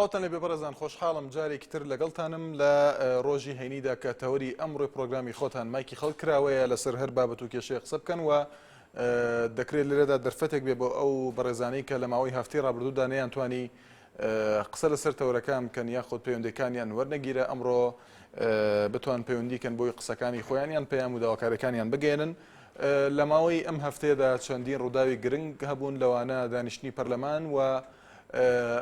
سڵاوتان لێبێ بەڕێزان، خۆشحاڵم جارێکی تر لەگەڵتانم لە ڕۆژی هەینیدا کە تەوەری ئەمڕۆی پرۆگرامی خۆتان مایکی خەڵک کراوەیە لەسەر هەر بابەت و کێشەیە قسە بکەن و دەکرێت لێرەدا دەرفەتێک بێ بۆ ئەو بەڕێزانەی کە لە ماوەی هەفتەی ڕابردوودا نەیانتوانی قسە لەسەر تەورەکان بکەن یاخود پەیوەندیەکانیان وەرنەگیرە ئەمڕۆ بتوان پەیوەندیکەن بۆی قسەکانی خۆیانیان پەیام و داواکاریەکانیان بگەێنن. لە ماوەی ئەم هەفتەیەدا چەندین ڕووداوی گرنگ هەبوون لەوانە دانیشتنی پەرلەمان و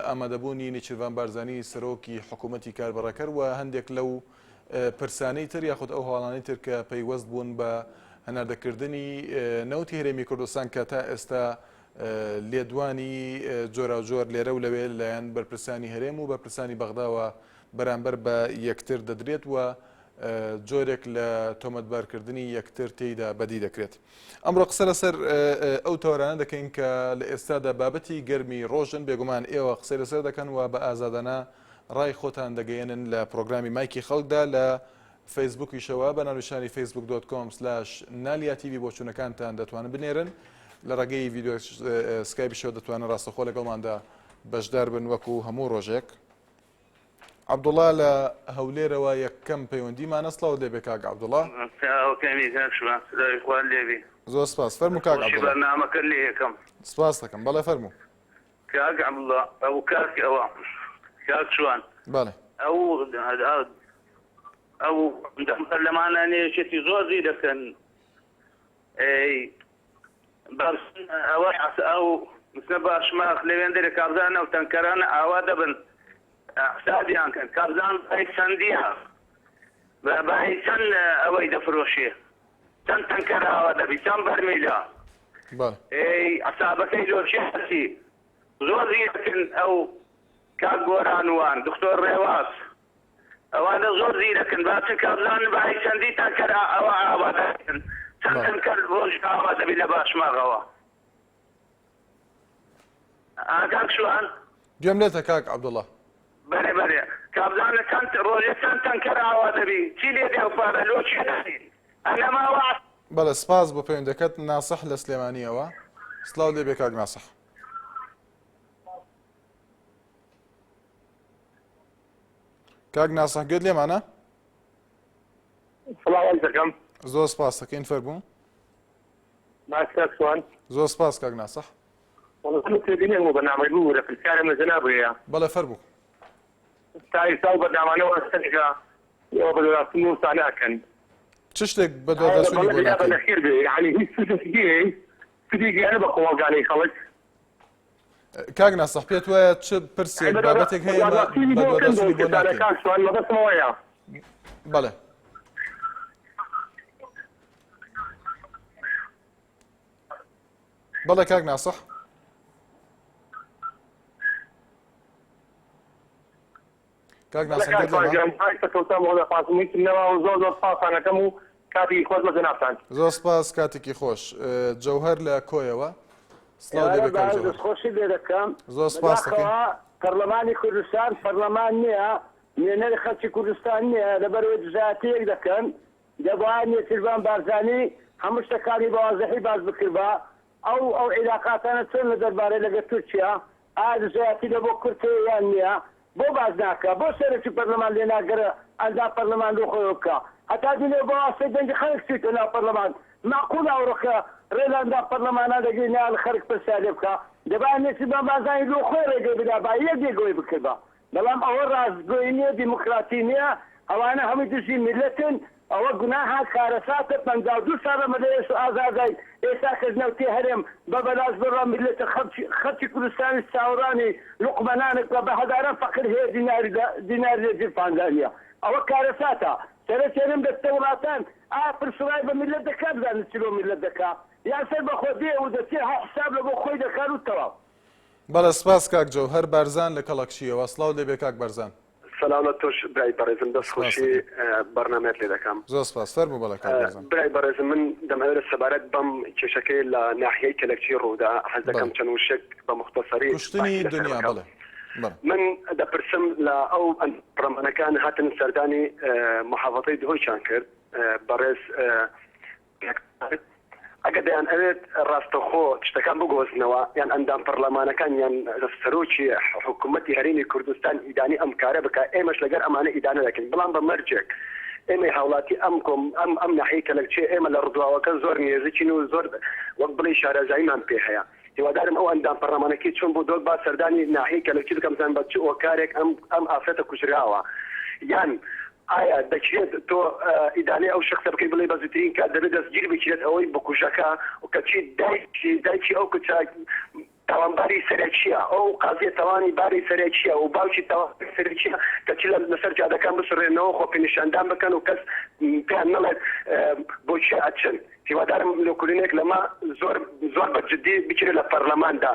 ئامادەبوونی نیچیروان بارزانی سەرۆکی حکوومەتی کاربڕەکەر و هەندێک لەو پرسانەی تر یاخود ئەو هەواڵانەی تر کە پەیوەست بوون بە هەناردەکردنی نەوتی هەرێمی کوردستان کە تا ئێستا لێدوانی جۆرا جۆر لێرە و لەوێ لایەن بەرپرسانی هەرێم و بەرپرسانی بەغداوە بەرامبەر بە یەکتر دەدرێت و جۆرێک لە تۆمەتبارکردنی یەکتر تێیدا بەدی دەکرێت. ئەمڕۆ قسە لەسەر ئەو تەوەرانە دەکەین کە لە ئێستادا بابەتی گەرمی ڕۆژن، بێگومان ئێوە قسەی لەسەر دەکەن و بە ئازادانە ڕای خۆتان دەگەێنن لە پرۆگرامی مایکی خەڵکدا لە فەیسبووکیشەوە بە ناونیشانی facebook.com/naliatv بۆ چوونەکانتان دەتوانن بنێرن. لە ڕێگەی ڤیدیۆ سکایپیشەوە دەتوانن ڕاستەخۆ لەگەڵماندا بەشدار بن وەکو هەموو ڕۆژێک. عەبدوڵڵا لە هەولێرەوە یەکەم پەیوەندیمانە. سڵاو لێبێ کاک عەبدوڵڵا. زۆر سپاس. فەرموو کاک عەبدوڵڵا. بەرنامەکە لێ یەکەم. سپاس دەکەم. بەڵێ فەرموو. کاک عەبدوڵڵا ئەو کاکی ئەوە کاک شوان. بەڵێ. ئەو پەرلەمانانێشێتی زۆری دەکەن. ئەو مثل باشماخ لەوێندەرە کابزانە و تەنکەرانە ئاوا دەبن حسابیان کەن کابزان بای چەندیە بای چەند ئەوەی دەفرۆشێ چەند تەنکەر ئاوا دەبی چەند بەرمیلە حسابەکەی لۆشێسی زۆر زیرەکن. ئەو کاک گۆرانوان دکتۆر ڕێواز ئەوانە زۆر زیرەکن باچن کابزان بای چەندی تەنکەر ئەوە ئاوا دەکەن چەند تەنکەر ڕۆژ ئاوا دەبی لە باشماغەوە. کاک شوان گوێم لێتە کاک عەبدوڵڵا. بەێ بەێ کابزانە چەند ڕۆژێ چەند تەنکەر ئاوا دەبی چی لێ دێپارە لۆ چی ئەنەماوە. بەڵێ سپاس بۆ پەیوەندەکەت. ناسەح لە سلێمانیەوە. سڵاو لێبێ کاک ناسەح. کاک ناسەح گوێت لێمانە؟ سڵاو دەکەم. زۆر سپاس دەکەین فەرموو. ماکساک شوان. زۆر سپاس کاک ناسەح. تێبینێ و بەنامەی بوو رەفیقکارم لە جەنابەیە. بەڵێ فەرموو. تا ئێستا و بەنامانەوە ئەستەنێکە ئێوە بەدەڕاستی وستا ناکەن. چ شتێک بەدواداچوونی بۆ ناکەن؟ بەخێر بێ یعنی هیچ سوودێکی هەیە بە کۆمەلگانەی خەڵک. کاک ناسەح پێت وایە چ پرسێک بابەتێک هەیە بەدواداچوونی بۆ ناکەن؟ کاک شوان مەبەستمەوەیە. بەڵێ. بەڵێ کاک ناسەح. کاک ناسەح گوێت لێمە؟ زۆر سپاسانەکەم و کاتی خۆت بە جەنابتان. زۆر سپاس کاتێکی خۆش. جەوهەر لە کۆیەوە. سڵاو لێبێ کاک جەوهەر. خۆشی لێ دەکەم. زۆر سپاس دەکەین. پەرلەمانی کوردستان پەرلەمان نییە، نوێنەری خەڵکی کوردستان نییە، لەبەرەوەی دژایەتیەک دەکەن. دەبوایە نیچیروان بارزانی هەموو شتەکانی بەوازەحی باز بکربە. ئەو عێلاقاتانە چۆن لە دەربارەی لەگەڵ تورکیا ئایا دژایەتی لە بۆ کورد یان نییە؟ بۆ باز ناکە؟ بۆ سەرۆکی پەرلەمان لێ ناگەرە ئەنجام پەرلەمان لۆ خۆی بکە؟ هەتا دینێ بۆ ئاسەی دەنگی خەڵک چیتە ناو پەرلەمان ماقول ئەوڕۆکە ڕێلاندا پەرلەمانە دەگەی نال خەڵک پرسیار لێ بکە. دەبایە نیچیروان بارزانی لۆ خۆی ڕێگەی بدا با یەک یەکەوەی بکردە. بەڵام ئەوە ڕاستگۆیی نییە، دیموکراتی نییە. ئەوانە هەمووی دژی میلەتن. ئەوە گوناها کارەساتە 52 ساڵە مەدەیەس و ئازادای ئێستا کەژنەوتی هەرێم بە بەلاس بڕە میلەتە خەڵکی کوردستانی چاوەڕانی لوقمەنانێک بە هەداران فەقر هەیە دیناری لێجر پاندانیە. ئەوە کارەساتە. سەرچێنم دەستە وڵاتان پرسڕای بە میلەت دەکات بزانن چلۆ میلەت دەکات یان سەر بە خۆ دێ و دەچێ حساب لە بۆ خۆی دەکات و تەواو. بەڵێ سپاس کاک جەوهەر. بارزان لە کەڵەکشیەوە. سڵاو لێبێ کاک بارزان. سلام لە تۆش برای بەڕێزم دەستخۆشی بەرنامەت لێ دەکەم. زۆر سپاس. فەرموو. بەڵێ کاک بارزان. برای بەڕێزم من دەمەوێت سەبارەت بەم کێشەکەی لە ناحیەی کەلەکچی ڕوودا حەز دەکەم چەند وشێک بە مختصری کوشتنی دنیا. بەڵێ من دەپرسم لە ئەو پەرلەمانەکان هاتن سەردانی محافەزەی دهۆیشان کرد بەڕێز ئەگە دەیان ئەوێت ڕاستەخۆ شتەکان بگۆزنەوە یان ئەندام پەرلەمانەکان یان سەرۆکی حکوومەتی هەرێمی کوردستان ئیدانی ئەم کارە بکە ئێمەش لەگەر ئەمانە ئیدانە دەکەین بەڵام بە مەرجێک ئێمە هاوڵاتی ئەم ناحەی کەلەکچێ ئێمە لە ڕدواوەکە زۆر نێزیین و زۆر وەک بڵێ شارەزاییمان پێ هەیە هیوادارم ئەو ئەندام پەرلەمانەکەی چۆن بۆ دۆ با سەردانی ناحەی کەلەکچی بکەم زان بە چ ئۆکارێک ئەم ئافرەتە کوژراوە یان ئایا دەکرێت تۆ ئیدانەی ئەو شخصە بکەی بڵێ بەزووترین کات دەبێت دەستگیر بکرێت ئەوەی بکوژەکە و کەچی دایکی ئەو کچ تاوانباری سەرێکیە ئەو قازیە تاوانی باری سەرێکیە و باوکی تاوانی سەرێکیە کەچی لەسەر جادەکان بسڕێنەوە خۆ پێنیشاندان بکەن و کەس پێیان نەڵێت بۆچی ئەچن هیوادارم لۆکولینێک لەما زۆر بەجددی بکرێت لە پەرلەماندا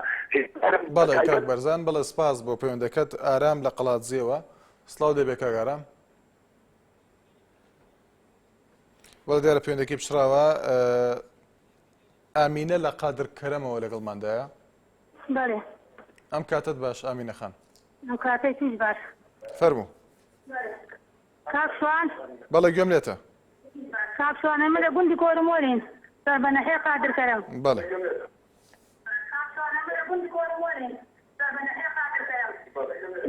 بەڵێ کاک بەرزان بەڵێ سپاس بۆ پەیوەندەکەت ئارام لە قەڵاتزیەوە سڵاو دەبێت کاک ئارام بەڵێ دیارە پەیوەندەکەی پشراوە ئامینە لە قادر کەرەمەوە لەگەڵماندایە بەڵێ ئەم کاتت باش ئامینە خان ئەم کاتەی توش باش فەرموو کاک شوان بەڵێ گوێم لێتە کاک شوان ئێمە لە گوندی کۆرمۆرین سەر بە نەحێ قادر کەرەم بەڵێ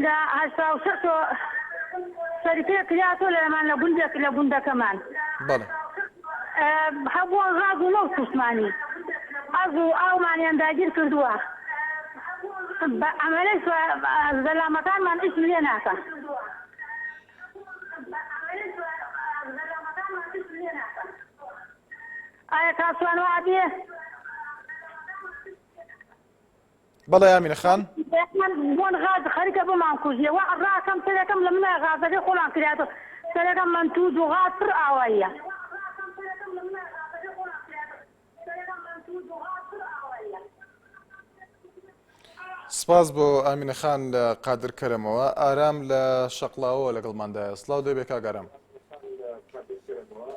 لە هەشتا و شەش سەری پێ کریاتۆ لەمان لە گوندەکەمان بەڵێ هەبووە غاز و لەو سوسمانی ئەز و ئاومانیان داگیر کردووە ئەمەلەی زەلامەکانمان ئیش لێ ناکە ئایا کاسوان وابێ بەڵێ ئامینە خان بۆن غاز خەریکە بمان کوژیەوە ڕاکەم سەرەکەم لە منە غازەکەی خۆڵان کریاتۆ سەرەکەم من تووز و غاز پڕ ئاواییە سپاس بۆ ئامینە خان لە قادر کەرەمەوە ئارام لە شەقلاوە لەگەڵماندایە سڵاو دەبێت کاک ئارام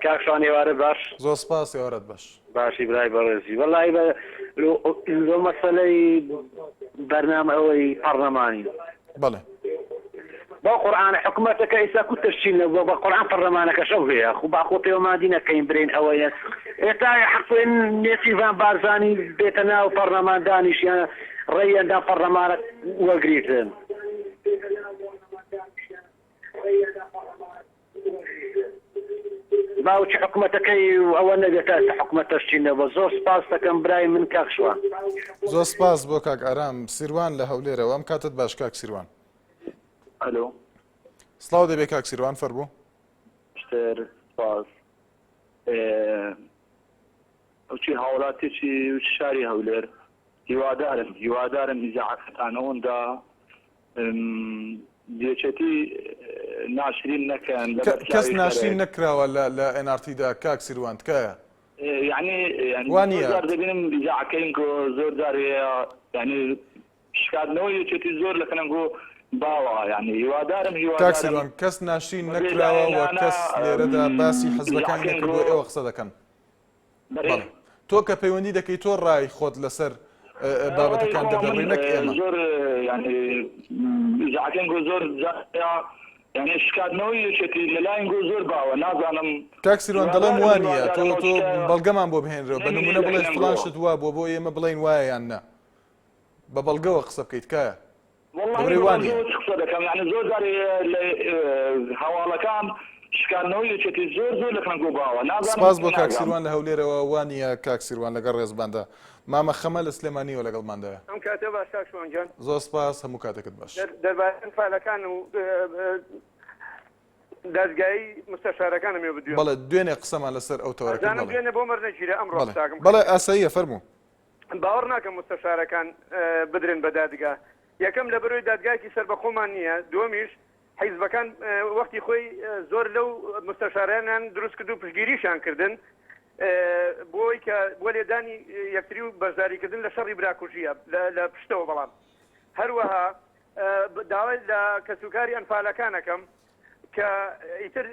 کاکشان ێوارە باش زۆر سپاس ێوارەت باش باشی برای بەڕێزی وەڵی بە مەسەلەی بەرنامە ئەوەی پەرلەمانی بەڵێ با قورآن حکوومەتەکە ئێستا کو تەشکیل بە قورآن پەرلەمانەکە شەو هەیە خو باخۆ پێوەمادی نەکەین برین ئەوەیە ئێستا حەقێن نێسیڤان بارزانی بێتە ناو پەرلەمان دانیشیانە ڕێیەندا پەرلەمانە وەگریتن باوکی حکوومەتەکەی ئەوە نەبێتە حکوومەت تەشکیلنەوە زۆر سپاس دەکەم برای من کاکشوە زۆر سپاس بۆ کاک ئارام سیروان لە هەولێرەوە ئەم کاتت باش کاک سیروان ئەلۆ سڵاو دەبێت کاک سیروان فەرموو شتر سپاس ئەوچی هاوڵاتێکی شاری هەولێر هیوادارم ئیزاعەتەکانەوەندا دێچەتی ناشرین نەکەن کەس ناشرین نەکراوە لە NRTدا کاک سیروان تکایە یعنی وانە دەبینم ئیزاعەکەین زۆر دارەیە یعنی شکاردنەوەی یەکێتی زۆر لە کەنەنگۆ باوە یعنی هیوادارم کاک سیروان کەس ناشرین نەکراوە و کەس لێرەدا باسی حەزبەکانی نەکردووە ئێوە قسە دەکەن تۆ کە پەیوەندی دەکەی تۆ ڕای خۆت لەسەر بابەتەکان دەدەڕی نەک ئێمە زۆر ئیزاعەکەین زۆر یعنی شکاردنەوەی یەکێتی لەلایەن زۆر باوە نازانم کاک سیروان دەڵێم وانە تۆ بەڵگەمان بۆ بهێنرەوە بە نمونە بڵێ فڵان شت وا بۆ ئێمە بڵێن وایە یان نە بە بەڵگەوە قسە بکەیت کایە قسە دەکەم یعنی زۆر داری هەواڵەکان شکاردنەوەی یەکێتی زۆر لە کەنەنگۆ باوە سپاس بۆ کاک سیروان لە هەولێرەوە وانە کاک سیروان لەگەڵ ڕێزباندا مامە خەمە لە سلێمانیەوە لەگەڵماندایە ئەم کاتە باش کاکشوانجان زۆر سپاس هەموو کاتێکت باش دەربارەی فعالەکان و دەستگای مستەشارەکانم ێ بدوێن بەڵێ دوێنێ قسەمان لەسەر ئەو تەوەرەکە دوێنێ بۆ مەرنەگیرە ئەمڕۆ تاکەم بەڵێ ئاساییە فەرموو باوەڕ ناکەم مستەشارەکان بدرێن بە دادگا یەکەم لە بەرۆی دادگایکی سەر بەخۆمان نییە دووەمیش حیزبەکان وەختی خۆی زۆر لەو مستەشارانیان دروست کرد و پشتگیریشان کردن بۆی کە بۆ لێدانی یەکتری و بەشداریکردن لە شەڕی براکوژیە لە پشتەوە بەڵام هەروەها داوای لە کەسوکاری ئەنفالەکانەکەم کە ئیتر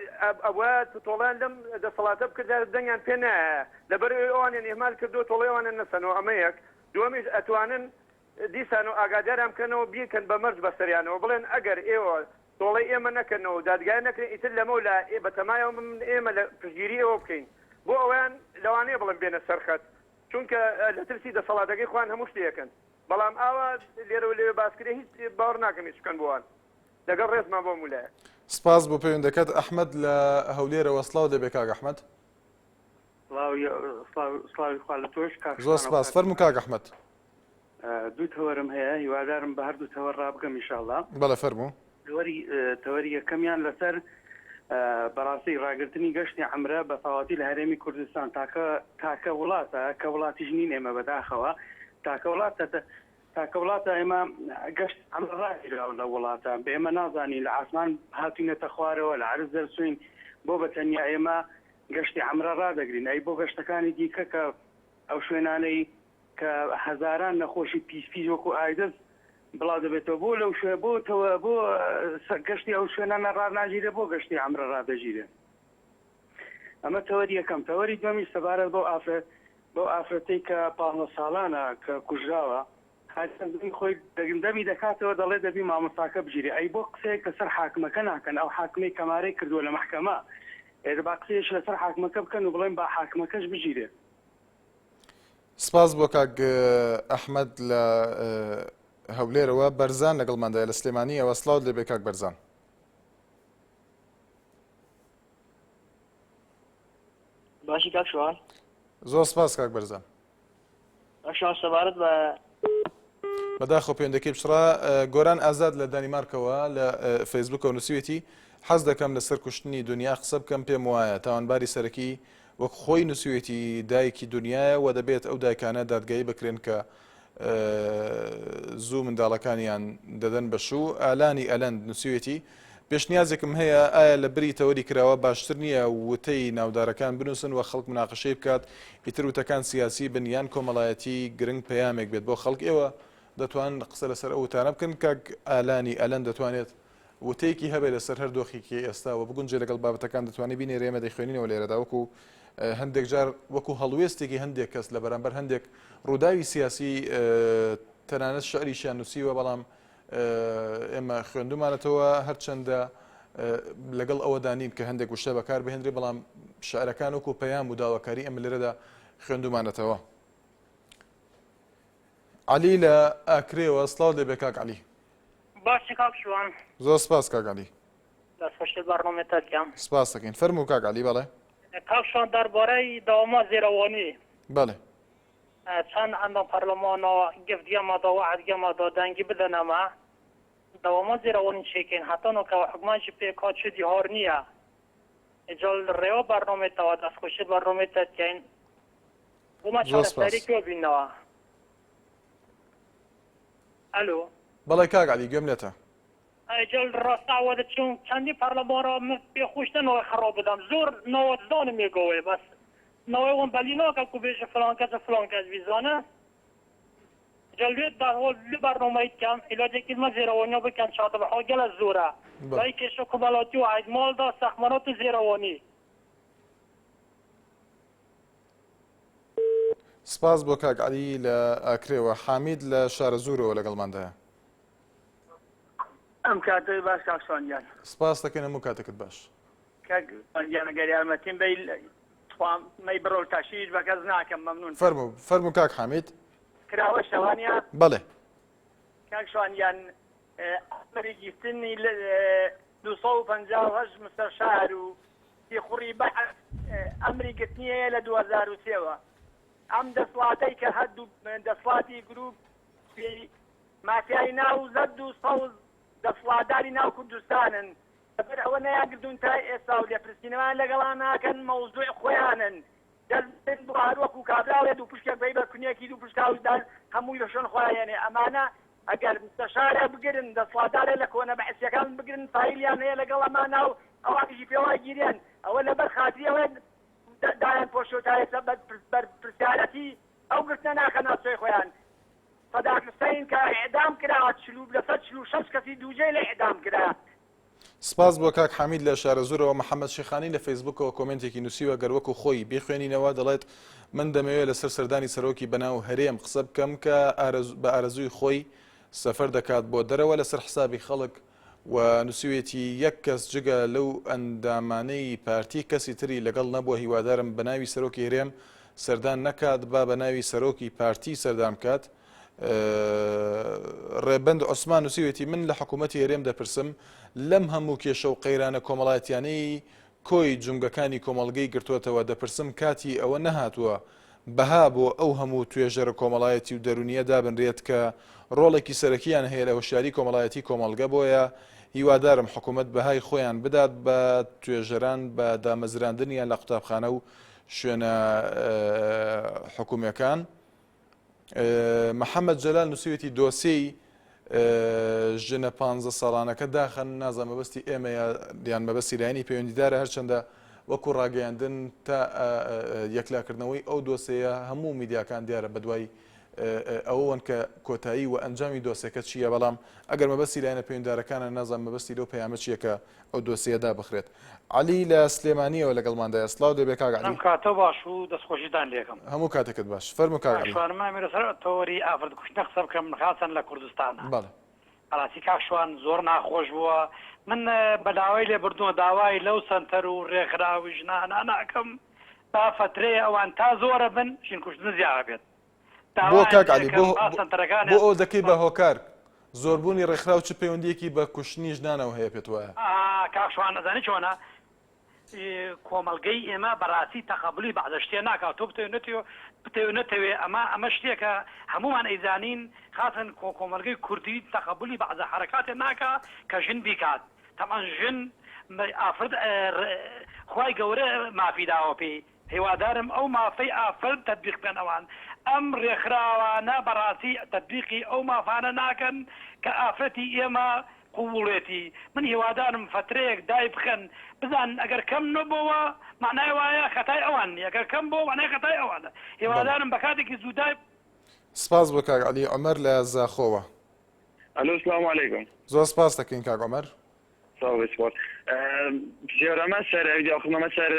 ئەوە تۆڵیان لەم دەسەڵاتە بکردا دەنگیان پێ نایە لەبەر ئەوانیان ئێمال کردو تۆڵێوانە نەسەنەوە ئەمە یەک دووەمیش ئەتوانن دیسان و ئاگاداریان بکەنەوە بیکەن بە مەرج بەسەریانەوە بڵێن ئەگەر ئێوە تۆڵی ئێمە نەکەنەوە دادگای نەکرێن ئیتر لەمە لا بەتەمایەوە ئێمە لە پشتگیری ئەوە بکەین بۆ ئەویان لەوانەیە بڵێن بێنە سەرخەت چونکە لە ترسی دەسەڵاتەکەی خوان هەموو شتێکن بەڵام ئاوا لێرە لێ باسکرێ هیچ باوەڕ ناکەم هیچکەن بۆوان لەگەڵ ڕێزمان بۆ مولایە. سپاس بۆ پەیوەندەکەت ئەحمەد لە هەولێرەوە سڵاو دەبێ کاک ئەحمەد. سڵاوی خوا لە تۆش کاک. زۆر سپاس فەرموو کاک ئەحمەد. دوو تەوەرم هەیە هیوادارم بە هەردوو تەوەر ڕابگەم ئینشاءڵڵا. بەڵێ فەرموو. تەوەری یەکەمیان لەسەر بەڕاستی ڕاگررتنی گەشتی عەمرە بە تەواوەتی لە هەرێمی کوردستان تاکە وڵاتە کە وڵاتی ژنین ئێمە بەداخەوە تاکە وڵاتە ئێمە گەشت عەمرە ڕاگیراوە لە وڵاتە بە ئێمە نازانی لە عاسمان هاتوینەتە خوارەوە لە عەرز دەرچوین بۆ بەتەنیا ئێمە گەشتی عەمرە ڕادەگرین ئەی بۆ گەشتەکانی دیکە کە ئەو شوێنانەی کە هەزاران نەخۆشی پیس وەکو ئایدەس بڵاو دەبێتەوە بۆ لەو شوێ بۆ گەشتی ئەو شوێنانە ڕناژیرە بۆ گەشتی عەمرە ڕادەژیرێ. ئەمە تەوەری یەکەم. تەوەری دووەمی سەبارەت بۆ ئافرەتەی کە 15 ساڵانە کە کوژراوە هەندی خۆی دەگەندەمی دەکاتەوە دەڵێ دەبی مامۆستاکە بگیرێ ئەی بۆ قسەیەک لەسەر حاکمەکە ناکەن ئەو حاکمەی کەمارەی کردووە لە مەحکەمە ئێرە با قسەیەش لەسەر حاکمەکە بکەن و بڵێن با حاکمەکەش بگیرێ. سپاس بۆ کاک ئەحمەد لە هەولێرەوە بەرزان لەگەڵماندایە لە سلێمانی ئەوە سڵاو دەبێ کاک بەرزان. باشی کاک شوان. زۆر سپاس کاک بەرزان. شوان سەبارەت بە بەداخۆ پەیوەندەکەی بشڕا گۆران ئازاد لە دانیمارکەوە لە فەیسبووکەوە نووسویەتی حەز دەکەم لەسەر کوشتنی دنیا قسە بکەم پێم وایە تاوانباری سەرەکی وەک خۆی نووسویەتی دایکی دنیاە و دەبێت ئەو دایکانە دادگایی بکرێن کە زوو منداڵەکانیان دەدەن بەشوو ئالانی ئەلەند نووسویەتی پێشنیازێکم هەیە ئایا لە بری تەوەری کراوە باشتر نییە وتەی ناودارەکان بنووسن و خەڵک مناقەشەی بکات ئیتر وتەکان سیاسی بن یان کۆمەڵایەتی گرنگ پەیامێک بێت بۆ خەڵک ئێوە دەتوان قسە لەسەر ئەو وتانە بکەن کاک ئالانی ئەلەند دەتوانێت وتەیەکی هەبێت لەسەر هەردۆخێکی ئێستا و بگونجێ لەگەڵ بابەتەکان دەتوانانی بینێ رێمە دەیخوێنینەوە لێرەدا وەکو هەندێک جار وەکو هەڵوێستێکی هەندێک کەس لە بەرامبەر هەندێک ڕووداوی سیاسی تەنانەت شعریشیان نووسیوە بەڵام ئێمە خوێندومانەتەوە هەرچەندە لەگەڵ ئەوەدا نین کە هەندێک وشە بەکار بهێنرێ بەڵام شعرەکان وەکو پەیام و داواکاری ئەمە لێرەدا خوێندومانەتەوە. علی لە ئاکرێەوە سڵاو دەبێ کاک علی. باشی کاک شوان. زۆر سپاس کاک علی. دەستخۆشی بەڕۆمێتەکەم. سپاس دەکەین فەرموو کاک علی. بەڵێ کاک شوان دەربارەی داواما زێرەوانی بەڵێ چەند ئەندام پەرلەمانەوە گفتگەمادا وعدگەمادا دەنگی بدەنەمە داواما زێرەوانی چێکین هەتانەوە حکومانشی پێکا چ دیهار نییە ئجال ڕێوە بەرنامێتەوە دەستخۆشی بەڕۆمێتەکەین بۆمە چارەسەری کۆ بینەوە. ئەلۆ بەڵێ کاک علی گوێم لێتە. ئەجل ڕاستاوە دەچوون چەندی پەرلەمانە پێخۆشتنەوە خڕاو بدەم زۆر ناوەدانم ێگەوێ بەس ناوەی ون بەلی ناکە کو بێژە فلان کەسە فلان کەس بیزانە جەلوێت داهۆڵ لە بەرنامەی کەم عیلاجێکی مە زێرەوانیا بکەن چاتە بەحا گەلە زۆرە بای کێشە کومەڵاتی و عیدماڵدا سەخمەنات و زێرەوانی. سپاس بۆ کاک علی لە ئاکرێەوە. حامید لە شارە زوورەوە لەگەڵماندایە. ئەم کاتەی باش کاکسۆنیان سپاس دەکەین هەموو کاتێکت باش. کاکسۆنیانە گەریارمەتیم بەی مەی بڕۆ تاشیش بە کەس ناکەم مەمنون. فەرموو کاک حامید. کراوە شەوانیان بەڵێ کاکسۆنیان ئەمەری گیفتنی 250 مستەشار و خوڕی بە ئەمری گرتنیە لە 2003ەوە ئەم دەسڵاتەی کە هەردوو دەسڵاتی گروپ مافیای ناو زەد و سەوز دەسڵاتداری ناو کوردستانن لەبەر ئەوە نەیانگردون تا ئێستا و لێپرسینەوان لەگەڵان ناکەن مەوزوع خۆیانن دەست بۆ هەروەکو کابراوێت و پشکێک بەی بە کونیەکی دوو پشکاودان هەمووی لە شوێن خۆیانێ ئەمانە ئەگەر مستەشارە بگرن دەسڵاتدارە لە کۆنە بەحسیەکان بگرن فایلیان هەیە لەگەڵ ئەمانە و ئەوانیشی پێوای گیرێن ئەوە لەبەر خاتریەوە دایان پۆشۆتایەتە بەرپرسیارەتی ئەو گرتنە ناکە ناوچەی خۆیان سەداق حوسەین کە ئێعدام کراوە 46 کەسی دووجێ لە ئێعدام کرا. سپاس بۆ کاک حەمید لە شارە زوورەوە. محەممەد شێخانی لە فەیسبووکەوە کۆمنتێکی نووسیوە گەروەکو خۆی بخوێنینەوە دەڵێت من دەمەوێت لەسەر سەردانی سەرۆکی بەناو هەرێم قسە بکەم کە بە ئارەزووی خۆی سەفەر دەکات بۆ دەرەوە لەسەر حسابی خەڵک و نووسویەتی یەک کەس جگە لەو ئەندامانەی پارتی کەسی تری لەگەڵ نەبووە هیوادارم بەناوی سەرۆکی هەرێم سەردان نەکات با بە ناوی سەرۆکی پارتی سەردان بکات. ڕێبەند عوسمان نووسیوێتی من لە حکوومەتی هەرێم دەپرسم لەم هەموو کێشە و قەیرانە کۆمەڵایەتیانەی کۆی جونگەکانی کۆمەڵگەی گرتووەتەوە دەپرسم کاتی ئەوە نەهاتووە بەها بۆ ئەو هەموو توێژەرە کۆمەڵایەتی و دەرونیە دابنرێت کە ڕۆڵێکی سەرەکییان هەیە لە هۆشیاری کۆمەڵایەتی کۆمەڵگە بۆیە هیوادارم حکوومەت بەهای خۆیان بدات بە توێژەران بە دامەزراندنیان لە قوتابخانە و شوێنە حکوومیەکان. محەممەد جەلال نووسیوێتی دۆسیی ژنە 15 ساڵانەکە داخەن نازان مەبەستی ئێمە یان مەبەستی لایەنی پەیوەندیدارە هەرچەندە وەکو ڕاگەیاندن تا یەکلاکردنەوەی ئەو دۆسەیە هەموو میدیاکان دیارە بەدوای ئەوەن کە کۆتایی و ئەنجامی دۆسێکە چییە، بەڵام ئەگەر مەبەستی لایەنە پەیوەندیدارەکانە نازان مەبەستی لەو پەیامە چیە کە ئەو دۆسیەدا بخرێت. علی لە سلێمانیەوە لەگەڵماندایە. سڵاو دەبێ کاک علی. کاتە باش و دەستخۆشیدان لێکم. هەموو کاتێکت باش. فەرموو کاک علی. شوانمامی لەسەر تۆری ئافرەتکوژنە قسە بکەم خاچەن لە کوردستانە. بەڵێ. ئاراسی کاک شوان زۆر ناخۆش بووە. من بەداوای لێ بردووە داوای لەو سنتەر و ڕێکخراوی ژنانە ناکەم با فترەیە ئەوان تا زۆرە بن ژین کوشتن زیادە بێت. بۆ کاک علی بۆ ئەو دەکەی بە هۆکار زۆربوونی ڕێکخراو چ پەیوەندیەکی بە کوشتنی ژنانەوە هەیە پێت وایە؟ کاک شوان نەزانی چۆنە کۆمەلگەی ئێمە بەڕاستی تەقەبولی بەعزە شتێ ناکات تۆ بتەوێ ئەمە شتێکە هەمومان ئەیزانین خاتن کۆمەلگەی کوردی تەقەبولی بەعزە حرەکاتێ ناکە کە ژن بیکات تەمان ژن ئافرد خوای گەورە مافی داوە پێی هیوادارم ئەو مافەی ئافرد تەطبیق بکەن ئەوان ئەم ڕێکخراوانە بەڕاستی تەطبیقی ئەو مافانە ناکەن کە ئافرەتی ئێمە قوڵێتی. من هیوادارم فترەیەک دای بخەن بزان ئەگەر کەم نەبەوە معنای وایە خەتای ئەوان ئەگەر کەم بۆ معنای خەتای ئەوانە. هیوادارم بە کاتێکی زوودای. سپاس بۆ کاک علی. عومەر لە زاخۆوە. ئەلۆ سلام عەلەیکم. زۆر سپاس دەکەین کاک عومەر. جێرەمە سەر ئەوجاخمەمە سەر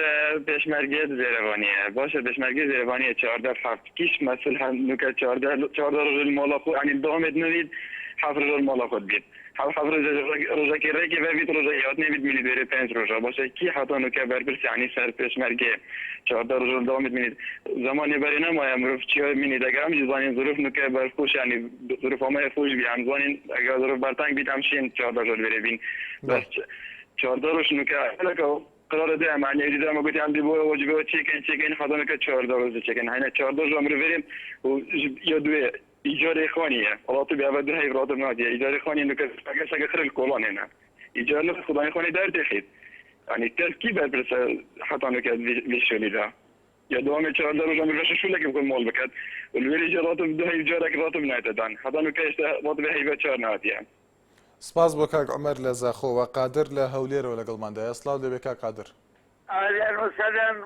پێشمەرگێ زێرەوانیە باشە پێشمەرگێ زێرەوانیە 14 هەفتکیش مەسل هەنوکە 14 ڕۆژ مۆڵە خۆ ئەنی دۆمێت نوید 7 ڕۆژ مۆڵە خۆت بیت ڕۆژێکی ڕێکی بەبیت ڕۆژە یاد نەبیت میلی دوێرە 5 ڕۆژە باشە کی هاتۆنوکە بەرپرسی عنی سەر پێشمەرگێ 14 ڕۆژ دۆمێت مینیت زمانی بەری نەمایە مرۆڤ چی مینی دەگەم زانین ظروف نوکە بەرخۆش ینی ظروف ئەمە خۆش بیان زانین ئەگەر ظروف بەرتانگ بیت ئەمشین 14 ڕۆژ بێرە بین بەس 14 ڕۆژ نوکە قرار ده معنی دیدم ما گفتم دی بو واجبه چیکن خدامه که 14 روز چیکن هنه 14 روز امر بریم و یا دو ایجار اخوانیه والله تو بیا بده هی راتب نادیه ایجار اخوانی نو که اگه خیر الکلان نه ایجار نو خدای اخوانی در دخید یعنی ترکیب برس حتی نو که ویشونی ده یا دوام 14 روز امر بشه شو لکه بکن مال بکد ولوی ایجارات ده ایجار که راتب نایدن حتی نو که راتب هی به 4 نادیه. سپاس بۆ کاک عومەر لە زاخۆوە. قادر لە هەولێرەوە لەگەڵماندایە. سڵاو دەبێ کاک قادر. ئەهلەن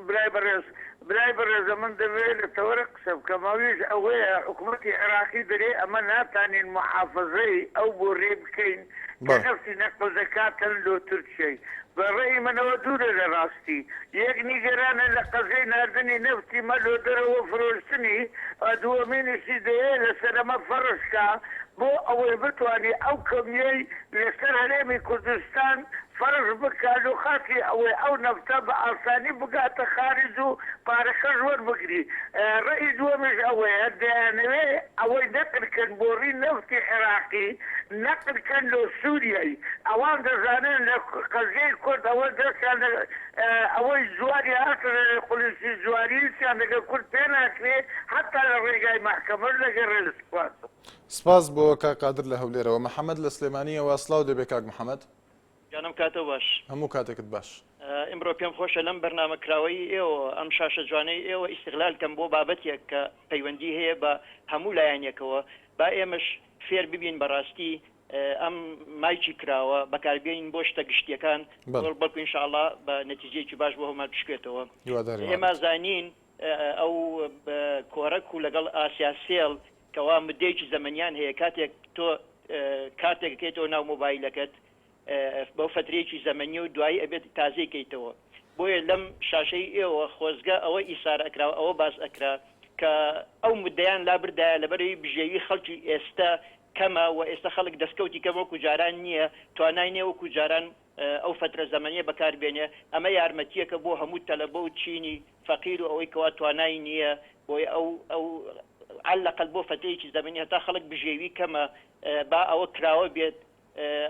برای بەڕێزە من دەبێت لە تەوەرە قسە بکەمەویش ئەوەیە حکوومەتی عێراقی دەرێ ئەمە ناتانین محافظەی ئەو بۆ ڕێ بکەین کە نەفسی نەقل دەکاتن لۆ تورکیای. بەڕێی منەوە دوورە لە ڕاستی یەک نیگەرانە لە قەزەی ناردنی نەفتی مەلۆ دەرەوە فرۆشتنی دووەمینیشی دەیە لەسەر ئەمە فەڕشکە بۆ ئەوەی بتوانێت ئەو کەمیەی لەسەر هەرێمی کوردستان فەرش بکات و خاتی ئەوەی ئەو نەفتە بە ئاسانی بگاتە خارج و پارەکەش وەربگری. ڕێی دووەمش ئەوەیە دەیانەوێ ئەوەی نەقلکەن بۆ ڕی نەفتی عێراقی نەقلکەن لە سووریایی ئەوان دەزانن لە قەزەی کورد ئەوە دەستیان ئەوەی جواری هاتە قولسی جواریسیان لەگەڵ کورد پێ ناکرێ حتا لە ڕێگای محکەمە لەگەڕێ لە سپاس. سپاس بۆ کاک قادر لە هەولێرەوە. محەممەد لە سلێمانیەوە. سڵاو دەبێ کاک محەممەد. جانم کاتە باش. هەموو کاتێکت باش. ئمڕۆ پێم خۆشە لەم بەرنامەکراوەی ئێوە ئەم شاشە جوانەی ئێوە ئیستیغلال کەم بۆ بابەتێک کە پەیوەندی هەیە بە هەموو لایەنێکەوە با ئێمەش فێر ببین بەڕاستی ئەم مایکی کراوە بەکاربێنین بۆ شتە گشتیەکان بەڵکو ئینشاءڵڵا بە نەتیجەیەکی باش بۆ هەمان بشکێتەوە. ئێمە زانین ئەو کۆرەک و لەگەڵ ئاسیا سێڵ کەوا مدەیەکی زەمەنیان هەیە کاتێک تۆ کارتێک بکەیتەوە ناو مۆبایلەکەت بەو فترێکی زەمەنی و دوایی ئەبێت تازەیکەیتەوە. بۆیە لەم شاشەی ئێوە خۆزگە ئەوە ئیسار ئەکراوە ئەوە باس ئەکرا کە ئەو مدەیان لابردایە لەبەرەوەی بژێوی خەڵکی ئێستا کەمە و ئێستا خەڵک دەستکەوتی کەم وەکو جاران نییە توانای نییە وەکو جاران ئەو فترە زەمەنیە بەکاربێنێ ئەمە یارمەتیەکە بۆ هەموو تەلەبە و چینی فەقیر و ئەوەی کەوا توانای نییە بۆی ئەو علەقل بۆ فتەیەکی زەمەنی هەتا خەڵک بژێوی کەمە با ئەوە کراوە بێت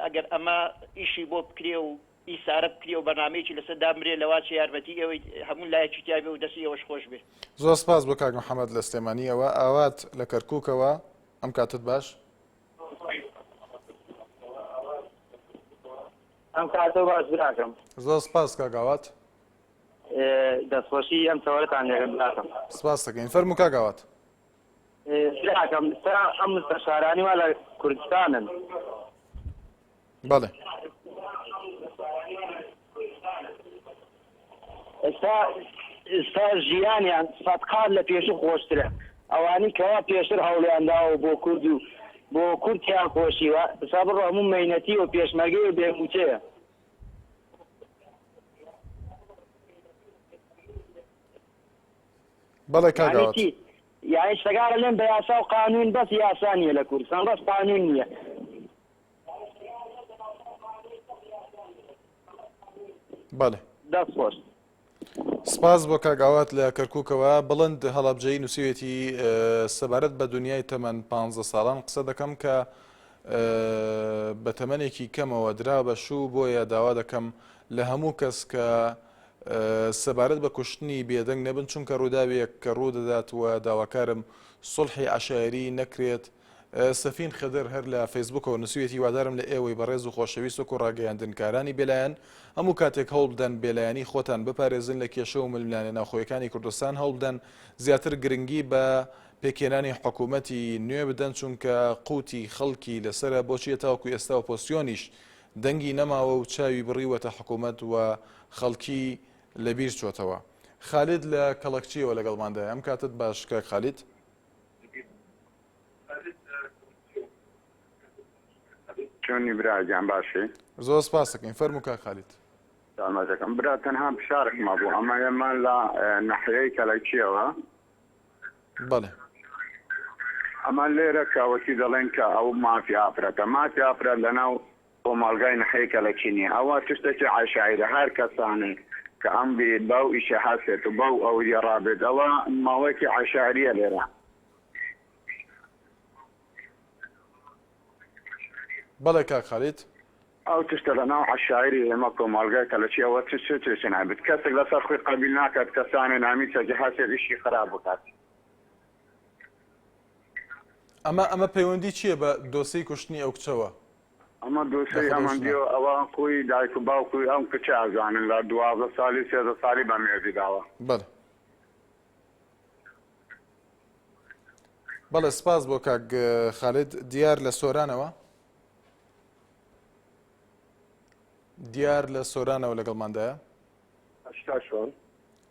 ئەگەر ئەمە ئیشی بۆ بکرێ و ئیسارە بکرێ و بەنامەیەکی لەسەر دامرێ لەواچی یارمەتی ئەوەی هەموو لایەکی تیابێ و دەستی ئەوەش خۆش بێ. زۆر سپاس بۆ کاک محەممەد لە سلێمانیەوە ئاوات لە کەرکووکەوە ئەم کاتت باش ئەم کاتە باش براکەم زۆر سپاس کاگاوات دەستخۆشی ئەم چاوەتان لێرە براکەم سپاس دەکەین فەرموو کاگاوات براکەم ئەم مستەشارانی وا لە کوردستانن بەڵێ ئێستا ژیانیان سەدقات لە پێشوو خۆشترە ئەوانی کەوا پێشتر هەوڵیانداوە بۆ کورد و بۆ کورتیان خۆشیوە حساب بڕ هەموو مەینەتی و پێشمەرگەی و بێموچەیە بەڵێ کاگاوات یعنی شتەکانە لێن بە یاسا و قانون بەس یاسا نییە لە کوردستان بەس قانون نییە بەڵێ دەست خۆش سپاس بۆ کاگاوات لە کەرکووکەوە بڵند هەڵابجەی نووسیوێتی سەبارەت بە دنیای تەمەن 15 ساڵان قسە دەکەم کە بە تەمەنێکی کەمەوە درا بە شوو بۆیە داوا دەکەم لە هەموو کەس کە سەبارەت بە کوشتنی بێدەنگ نەبن چونکە ڕووداوێک کە ڕوو دەدات و داواکارم سڵحی عەشایری نەکرێت. سەفین خدر هەر لە فەیسبوکەوە نووسیوێتی وادارم لە ئێوەی بەڕێز و خۆشەویست و ڕاگەیاندنکارانی بێلایەن هەموو کاتێک هەوڵ بدەن بێلایەنی خۆتان بپارێزن لە کێشە و ململانە ناوخۆیەکانی کوردستان هەوڵ بدەن زیاتر گرنگی بە پێکێنانی حکوومەتی نوێ بدەن چونکە قوتی خەڵکی لەسرە بۆچیە تاوەکو ئێستا ئۆپۆزیۆنیش دەنگی نەماوە و چاوی بڕیوەتە حکوومەت و خەڵکی لەبیر چۆتەوە. خالید لە کەڵەکچیەوە لەگەڵماندایە ئەم کاتت باش کاک خالید. چۆنی براجان باشی زۆر سپاس دەکەین فەرموو کاک خالید. دەکەم برا تەنها پشارێکما بوو ئەمە ئێمە لە نەحیەی کەلەکچیەوە بەڵێ ئەمە لێرە کاوەکی دەڵێن کە ئەو مافی ئافرەتە مافی ئافرەت لەناو کۆمەڵگای نەحیەی کەلەکی نیە ئەوە تشتێکی عاشایرە هەر کەسانی کە ئەم بێ باو ئیشە هەسێت و باو ئەوریە ڕابێت ئەوە ماوەیەکی عاشاریە لێرە. بەڵێ کاک خالید ئەو تشتە لەناو عەشایری ئێمە کۆمەڵگای کەلەکی ئەوە چ نابێت کەسێک لەسەر خۆی قەبیل ناکات کەسانی نامی چەجە هەسێت ئیشی خراپ بکات. ئەمە پەیوەندی چییە بە دۆسەی کوشتنی ئەو کچەوە؟ ئەمە دۆسەی ئەمەندیەوە ئەوە خۆی دایک و باوکوی ئەم کچە ئازانن لە 12 ساڵی 13 ساڵی بە مێردی داوە. بەڵێ سپاس بۆ کاک خالید. دیار لە سۆرانەوە دیار لە سۆرانەوە لەگەڵماندایە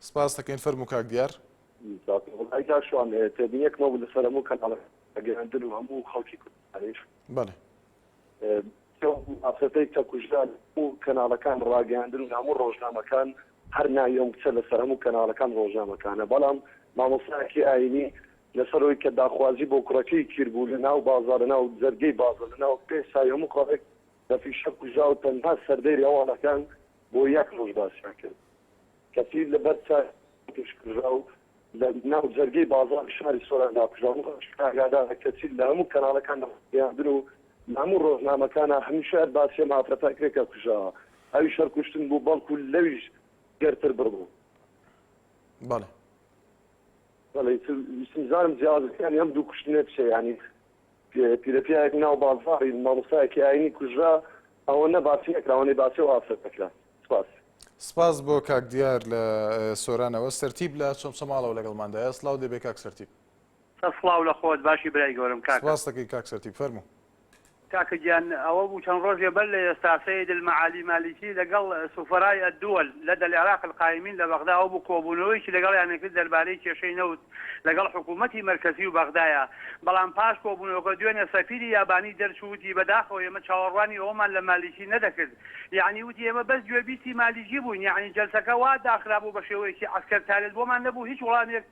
سپاس دەکەین فەرموو کاک دیار. شوان تێبینیەکمە بوو لەسەر هەموو کەناڵەکەگەاندن و هەموو خەڵکی کوردستانیش بەڵێ ئافرەتەی کە کوژدان و کەناڵەکان ڕاگەاندن و هەموو ڕۆژنامەکان هەر ناویەم کچە لەسەر هەموو کەناڵەکان ڕۆژنامەکانە بەڵام مامۆستایەکی ئاینی لەسەرەوەی کە داخوازی بۆ کوڕەکەی کرد بوو لە ناو بازارە ناو جەرگەی بازار لە ناو پێسای هەموو خۆڕێک دەفیشە کوژا و تەنها سەردەیری ئەوانەکان بۆ یەک ڕۆژ باسییان کرد کەسی لەبەر کوژا و لە ناو جەرگەی بازار شاری سۆران ناکوژاگادارە کەچی لە هەموو کەناڵەکان دەیاندن و هەموو ڕۆژنامەکانە هەمیشە باسی مافرەتا کرێکە کوژاوە ئەوی شەرکوشتن بوو بەڵکو لەویش گەرتر بڕبوو. بەڵێ زانم جیازەکان ئەم دوو کوشتنێ بچێ ینی پیرەپیایەک ناو بازاری مامۆستایەکی ئاینی کوژرا ئەوە نەباسی نەکراوەی باسی و ئافرەتەکرا. سپاس سپاس بۆ کاک دیار لە سۆرانەوە. سەرتیب لە چۆمسەماڵەوە لەگەڵماندایە سڵاو دەبێ کاک سەرتیب. سڵاو لە خۆت باشی برای گەورم کاک. سپاس دەکەی کاک سەرتیب فەرموو. کاکە گیان ئەوە بوو چەند ڕۆژێ بەر لە ئێستا سەید المەعالی مالیکی لەگەڵ سوفەرای الدول لەدە العێراق القایمین لە بەغدا ئەو بوو کۆبوونەوەیکی لەگەڵ یانێکرد دەربارەی کێشەی نەوت لەگەڵ حکوومەتی مەرکەزی و بەغدایە بەڵام پاش کۆبوونەوەکە دوێنێ سەفیری یابانی دەرچووتی بەداخەوە ئێمە چاوەڕوانی ئەومان لە مالیکی نەدەکرد یعنی وتی ئێمە بەس گوێبیستی مالیکی بووین یعنی جەلسەکە وا داخرا بوو بە شێوەیەکی عەسکەرتارێت بۆمان نەبوو هیچ وەڵامێک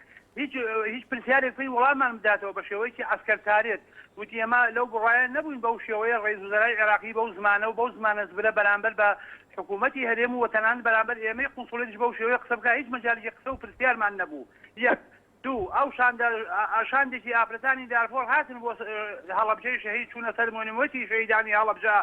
هیچ پرسیارێک پێی وەڵاممان بداتەوە بە شێوەیەکی عەسکەرتارێت وتی ئێمە لەو بڕایە نەبووین بەو شێوەیە ڕێز وزەرای عێراقی بەو زمانە و بەو زمانە زبرە بەرامبەر بە حکوومەتی هەرێم و وەتەنان بەرامبەر ئێمەی قونسوڵێتش بەو شێوەیە قسە بکە هیچ مەجالی قسە و پرسیارمان نەبوو. یەک دوو ئەو ئاشاندێکی ئافرەتانی دارفۆر هاتن بۆ هەڵەبجەی شەهید چوونە سەرمۆنیمەتی شەهیدانی هەڵەبجە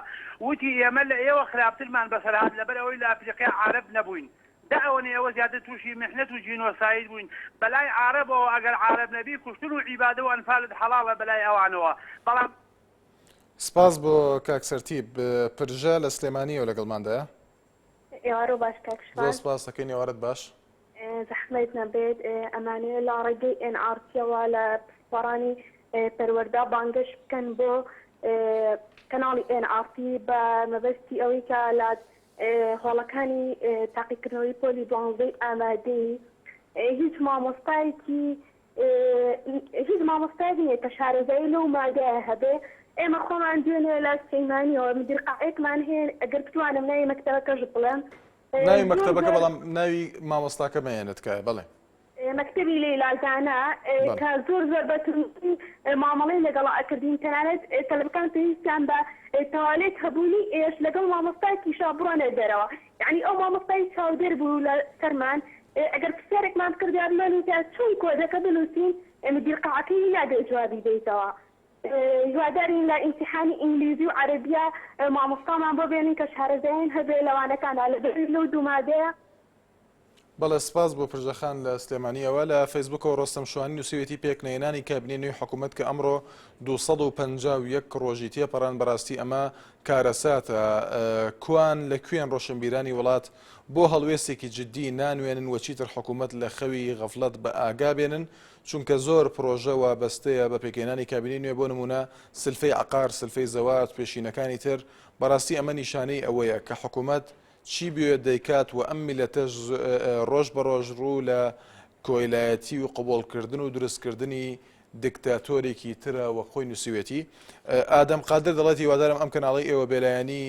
وتی ئێمە لە ئێوە خراپترمان بەسەرهات لەبەر ئەوەی لە ئەفریقای عارەب نەبووین. داوەنێ ئەوە زیاتر تووشی محنەت و جینۆساید بووین بەلای عارەبەوە ئەگەر عارەب نەبی کوشتن و عیبادە و ئەنفالت حەڵاڵە بەلای ئەوانەوە. بەڵام سپاس بۆ کاکسەرتیب پرژە لە سلێمانیەوە لەگەڵماندایە؟ ئێوارە باش کاکشوان. زۆر سپاس دەکەین ئێوارەت باش. زەحمەت نەبێت ئەمانەیە لە ڕێگەی NRTەوە لە پسپۆڕانی پەروەردە بانگەش بکەن بۆ کەناڵی NRT بە مەبەستی ئەوەی کە لە هۆڵەکانی تاقیکردنەوەی پۆلی 12 ئامادەی هیچ مامۆستایەکی نیە کە شارەزایی لەو مادەیە هەبێ. ئێمە خۆمان دوێنێ لە سلێمانیەوە مدیر قاعەیەکمان هەیە ئەگەر بتوانم ناوی مەکتەبەکەش بڵێم. ناوی مەکتەبەکە بەڵام ناوی مامۆستاکە بەیانت کایە بەڵێ. مەکتەبی لەیلازانە کە زۆر بەتونی مامەڵەی لەگەڵ ئەکردین تەنانەت تەلەبەکان پێویستیان بە تەوالێت هەبوونی ئێش لەگەڵ مامۆستایەکی شا بڕۆنە دەرەوە. یعنی ئەو مامۆستای چاودێر بوو لە سەرمان ئەگەر پرسیارێکمان کردیان نەنووسیا چۆن کۆدەکە بنووسین مدیر قاعەکەی نادێت جوابی دەیتەوە. هیوادارین لە ئیمتیحانی ئینگلیزی و عەرەبیە مامۆستامان بۆ بێنین کە شارەزایان هەبێ لەوانەکانە لەبەر لەو دوو مادەیە. بەڵێ سپاس بۆ پرژەخان لە سلێمانیەوە لە فەیسبوکەوە ڕۆستەم شوانی نووسێتی پێکنێنانی کابینەی نوێی حکوومەت کە ئەمڕۆ 251 ڕۆژی تێپەڕان بەڕاستی ئەمە کارەساتە کوان لەکوێن ڕۆشنبیرانی وڵات بۆ هەڵوێستێکی جددی نانوێنن وەچیتر حکوومەت لە خەوی غەفڵەت بە ئاگا بێنن چونکە زۆر پرۆژە وابەستەیە بە پێکێنانی کابینەی نوێ بۆ نمونە سلفەی عقار سلفەی زەوات پێشینەکانی تر بەڕاستی ئەمە نیشانەی ئەوەیە کە حکوومەت چی بوێ دەیکات و ئەم میلەتەش ڕۆژ بە ڕۆژ ڕوو لە کۆیلایەتی و قبولکردن و دروستکردنی دیکتاتۆرێکی ترە وە خۆی نووسوێتی. ئادەم قادر دەڵێت هیوادارم ئەم کەناڵی ئێوە بێلایەنی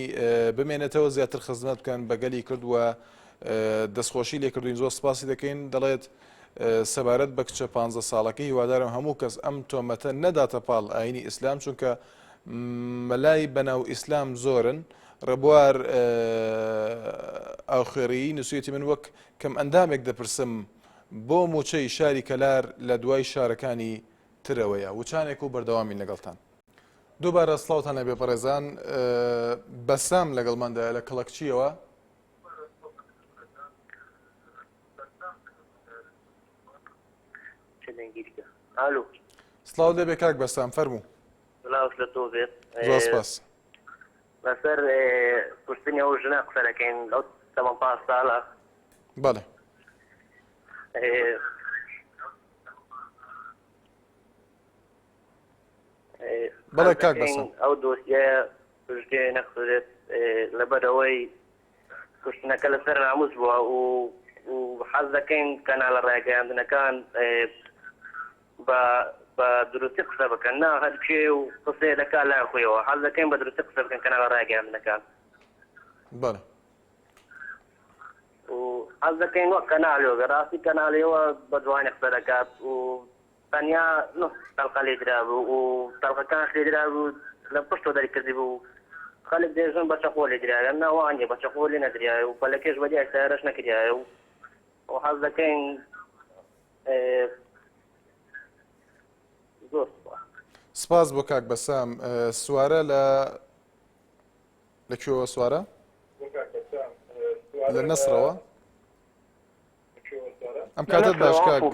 بمێنێتەوە زیاتر خزمەت بکەن بەگەلی کردووە دەستخۆشی لێکردوین زۆر سپاسی دەکەین. دەڵێت سەبارەت بە کچە 15 ساڵەکە هیوادارم هەموو کەس ئەم تۆمەتە نەداتە پاڵ ئاینی ئیسلام چونکە مەلای بەناو ئیسلام زۆرن. ڕێبوار ئاخێری نووسێتی من وەک کەم ئەندامێک دەپرسم بۆ موچەی شاری کەلار لە دوای شارەکانی ترەوەیە وچانێک و بەردەوامی لەگەڵتان. دووبارە سڵاوتان لەبێ پەڕێزان بەسام لەگەڵماندا لە کڵەکچیەوە. سڵاو لەبێ کاک بەسام فەرموو. زۆر سپاس. لەسەر پرسنی ئەو ژنە قسە دەکەین لەو 15 ساڵە. بەڵێ. بەڵێ کاک بەسام. ئەو دۆسیە پشتێ نەخسرێت لەبەرەوەی کوشتنەکە لەسەر ناموس بووە و حەز دەکەین کەناڵە ڕاگەیاندنەکان بە دروستی قسە بکەن نا هەرکێ و قسێ دەکا لای خۆیەوە حەز دەکەین بە دروستی قسە بکەن کەناڵە ڕاگەیاندنەکان. بەڵێ. و حەز دەکەین وەک کەناڵیەوە ڕاستی کەناڵیەوە بە جوانی قسە دەکات و تەنیا تەڵقە لێ درابوو و تەڵقەکان لێ درابوو لە پشتۆ دەریکردی بوو خەڵک دێژن بە چەقۆ لێ درایە ناوانیە بە چەقۆ لێ نەدرایە و پەلەکەش بەدیای سایرەش نەکردایە و حەز دەکەین سپاس بۆ کاک بەسام. سوارە لەکوێوە سوارە؟ لە نەسرەوە؟ ئەم کاتت باش کاک